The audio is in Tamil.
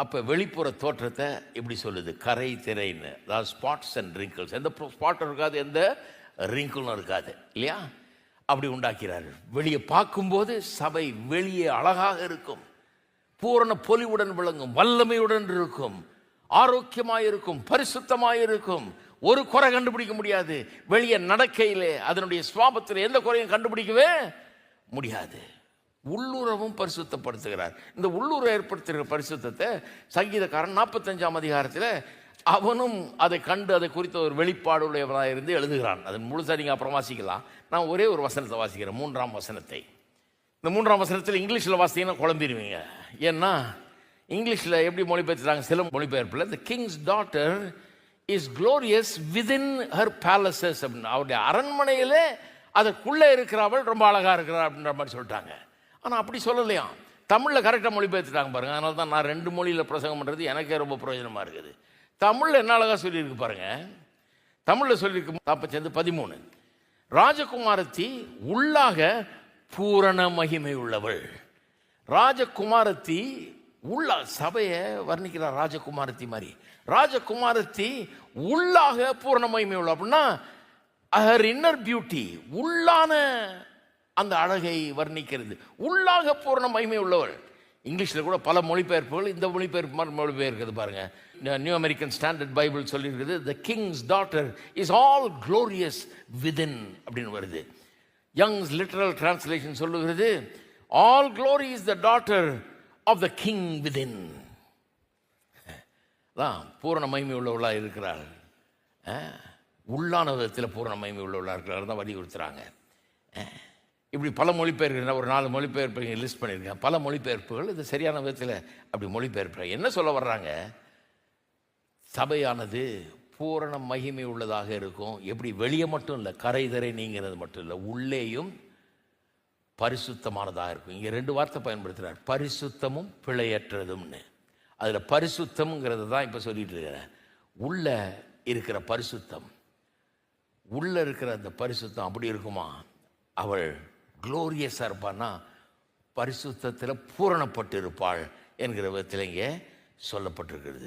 அப்போ வெளிப்புற தோற்றத்தை இப்படி சொல்லுது, கரை திரைன்னு, அதாவது ஸ்பாட்ஸ் அண்ட் ரிங்கிள்ஸ். எந்த ஸ்பாட்டும் இருக்காது, எந்த ரிங்கிளும் இருக்காது இல்லையா? அப்படி உண்டாக்கிறாரு. வெளியே பார்க்கும்போது சபை வெளியே அழகாக இருக்கும், பூரண பொலிவுடன் விளங்கும், வல்லமையுடன் இருக்கும், ஆரோக்கியமாக இருக்கும், பரிசுத்தமாக இருக்கும். ஒரு குறை கண்டுபிடிக்க முடியாது. வெளியே நடக்கையிலே அதனுடைய சுவாபத்தில் எந்த குறையும் கண்டுபிடிக்கவே முடியாது. உள்ளுறவும் பரிசுத்தப்படுத்துகிறார். இந்த உள்ளுற ஏற்படுத்துகிற பரிசுத்தத்தை சங்கீதக்காரன் 45ஆம் அதிகாரத்தில் அவனும் அதை கண்டு அதை குறித்த ஒரு வெளிப்பாடு உடையவனாக இருந்து எழுதுகிறான். அதன் முழுசாக நீங்கள் அப்புறம் வாசிக்கலாம். நான் ஒரே ஒரு வசனத்தை வாசிக்கிறேன், 3ஆம் வசனத்தை. இந்த 3ஆம் வசனத்தில் இங்கிலீஷில் வாசித்தீங்கன்னா குழம்பிடுவீங்க. ஏன்னா இங்கிலீஷில் எப்படி மொழிபெயர்த்துறாங்க, சில மொழிபெயர்ப்பில் the king's daughter is glorious within her palaces அப்படின்னு, அவருடைய அரண்மனையிலே அதற்குள்ளே இருக்கிறவள் ரொம்ப அழகாக இருக்கிறார் அப்படின்ற மாதிரி சொல்லிட்டாங்க. ஆனால் அப்படி சொல்லலையா, தமிழில் கரெக்டாக மொழிபெயர்த்துட்டாங்க பாருங்கள். அதனால தான் நான் 2 மொழியில் பிரசங்கம் பண்ணுறது எனக்கே ரொம்ப பிரயோஜனமாக இருக்குது. தமிழில் என்ன அழகாக சொல்லியிருக்கு பாருங்கள். தமிழில் சொல்லியிருக்கு 45:13, ராஜகுமாரத்தி உள்ளாக பூரண மகிமை உள்ளவள். ராஜகுமாரத்தி உள்ள சபையை வர்ணிக்கிறார் ராஜகுமாரத்தி மாதிரி. ராஜகுமாரத்தி உள்ளாக பூரண மகிமை உள்ள அப்படின்னா ஹர் இன்னர் பியூட்டி, உள்ளான அந்த அழகை வர்ணிக்கிறது. உள்ளாக பூரண மகிமை உள்ளவள். இங்கிலீஷில் கூட பல மொழிபெயர்ப்புகள் இந்த மொழிபெயர்ப்பு மாதிரி மொழிபெயர்க்கிறது பாருங்க. நியூ அமெரிக்கன் ஸ்டாண்டர்ட் பைபிள் சொல்லியிருக்கிறது the king's daughter is all glorious within அப்படின்னு வருது. யங்ஸ் லிட்டரல் டிரான்ஸ்லேஷன் சொல்லுகிறது all glory is the daughter of the king within. தான் பூரண மகிமை உள்ளவளாக இருக்கிறாள். உள்ளான விதத்தில் பூரண மகிமை உள்ளவளாக இருக்கிறாள் தான் வலியுறுத்துறாங்க. இப்படி பல மொழிபெயர்ப்பு, ஒரு 4 மொழிபெயர்ப்பு லிஸ்ட் பண்ணியிருக்கேன். பல மொழிபெயர்ப்புகள் இது சரியான விதத்தில் அப்படி மொழிபெயர்ப்பு. என்ன சொல்ல வர்றாங்க, சபையானது பூரண மகிமை உள்ளதாக இருக்கும். எப்படி வெளியே மட்டும் இல்லை, கரை தரை நீங்கிறது மட்டும் இல்லை, உள்ளேயும் பரிசுத்தமானதாக இருக்கும். இங்கே 2 வார்த்தை பயன்படுத்துகிறார், பரிசுத்தமும் பிழையற்றதும்னு. அதில் பரிசுத்தம்ங்கிறது தான் இப்போ சொல்லிட்டு இருக்கிறேன். உள்ள இருக்கிற பரிசுத்தம், உள்ள இருக்கிற அந்த பரிசுத்தம் அப்படி இருக்குமா, அவள் குளோரியஸாக இருப்பான்னா பரிசுத்தத்தில் பூரணப்பட்டு இருப்பாள் என்கிற விதத்தில் இங்கே சொல்லப்பட்டிருக்கிறது.